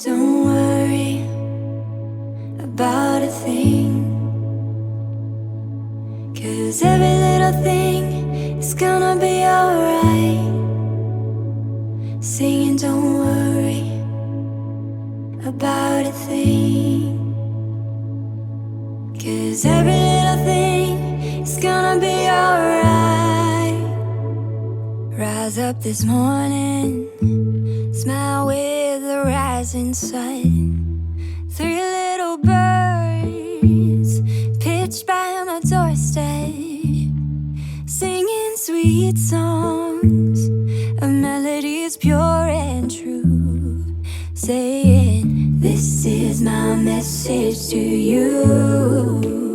Don't worry about a thing, 'cause every little thing is gonna be alright. Singing, don't worry about a thing, 'cause every little thing is gonna be alright. Rise up this morning, smile with the rising sun. 3 little birds pitched by my doorstep, singing sweet songs of melodies pure and true, saying, this is my message to you.